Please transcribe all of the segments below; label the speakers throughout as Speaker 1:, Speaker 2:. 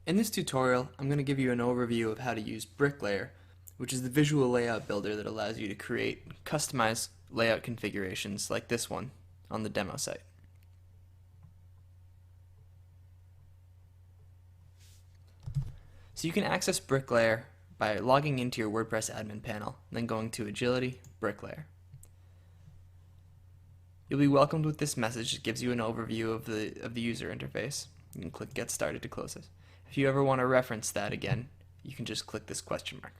Speaker 1: In this tutorial, I'm going to give you an overview of how to use BrickLayer, which is the visual layout builder that allows you to create and customize layout configurations like this one on the demo site. So you can access BrickLayer by logging into your WordPress admin panel, and then going to Agility, BrickLayer. You'll be welcomed with this message that gives you an overview of the user interface. You can click Get Started to close it. If you ever want to reference that again, you can just click this question mark.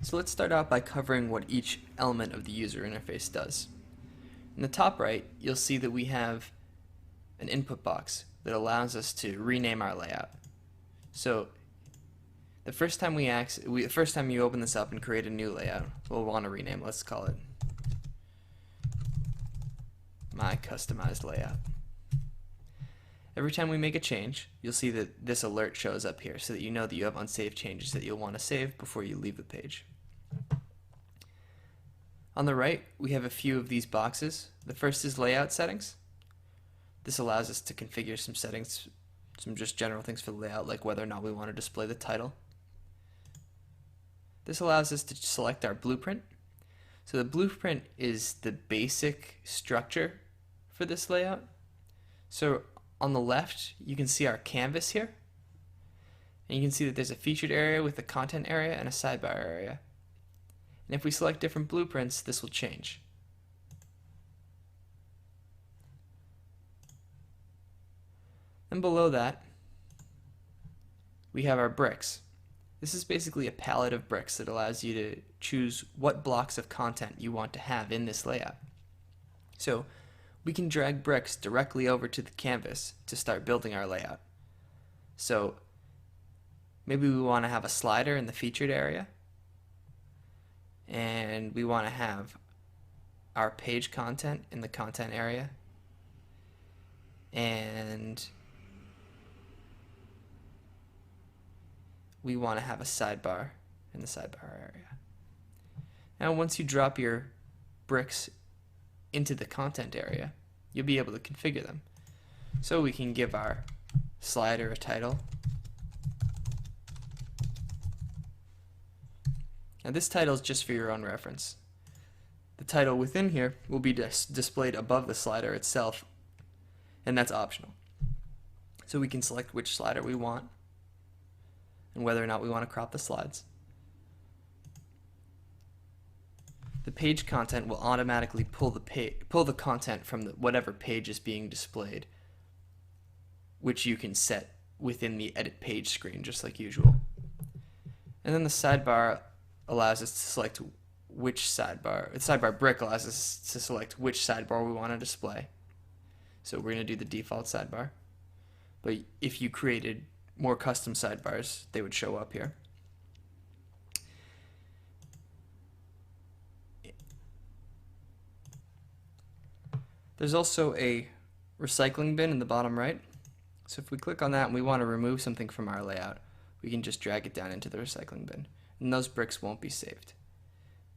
Speaker 1: So let's start out by covering what each element of the user interface does. In the top right, you'll see that we have an input box that allows us to rename our layout. So the first time you open this up and create a new layout, we'll want to rename. Let's call it My Customized Layout. Every time we make a change, you'll see that this alert shows up here so that you know that you have unsaved changes that you'll want to save before you leave the page. On the right, we have a few of these boxes. The first is Layout Settings. This allows us to configure some settings, some just general things for the layout, like whether or not we want to display the title. This allows us to select our blueprint. So the blueprint is the basic structure for this layout. So on the left, you can see our canvas here. And you can see that there's a featured area with a content area and a sidebar area. And if we select different blueprints, this will change. And below that, we have our bricks. This is basically a palette of bricks that allows you to choose what blocks of content you want to have in this layout. So we can drag bricks directly over to the canvas to start building our layout. So maybe we want to have a slider in the featured area, and we want to have our page content in the content area, and we want to have a sidebar in the sidebar area. Now once you drop your bricks into the content area, you'll be able to configure them. So we can give our slider a title. Now this title is just for your own reference. The title within here will be displayed above the slider itself, and that's optional. So we can select which slider we want and whether or not we want to crop the slides. The page content will automatically pull the content from whatever page is being displayed, which you can set within the edit page screen just like usual. And then the sidebar allows us to select which sidebar. The sidebar brick allows us to select which sidebar we want to display. So we're going to do the default sidebar. But if you created more custom sidebars, they would show up here. There's also a recycling bin in the bottom right. So if we click on that and we want to remove something from our layout, we can just drag it down into the recycling bin. And those bricks won't be saved.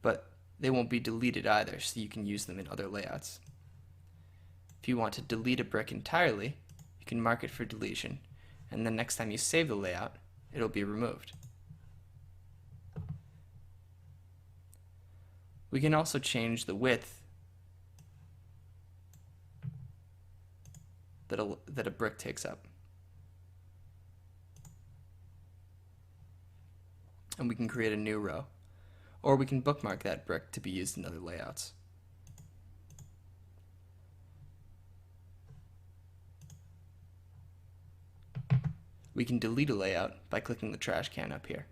Speaker 1: But they won't be deleted either, so you can use them in other layouts. If you want to delete a brick entirely, you can mark it for deletion, and the next time you save the layout, it'll be removed. We can also change the width that a brick takes up. And we can create a new row. Or we can bookmark that brick to be used in other layouts. We can delete a layout by clicking the trash can up here.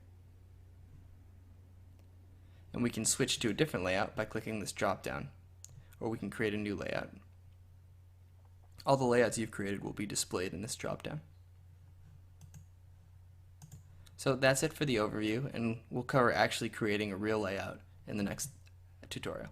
Speaker 1: And we can switch to a different layout by clicking this drop down. Or we can create a new layout. All the layouts you've created will be displayed in this drop down. So that's it for the overview, and we'll cover actually creating a real layout in the next tutorial.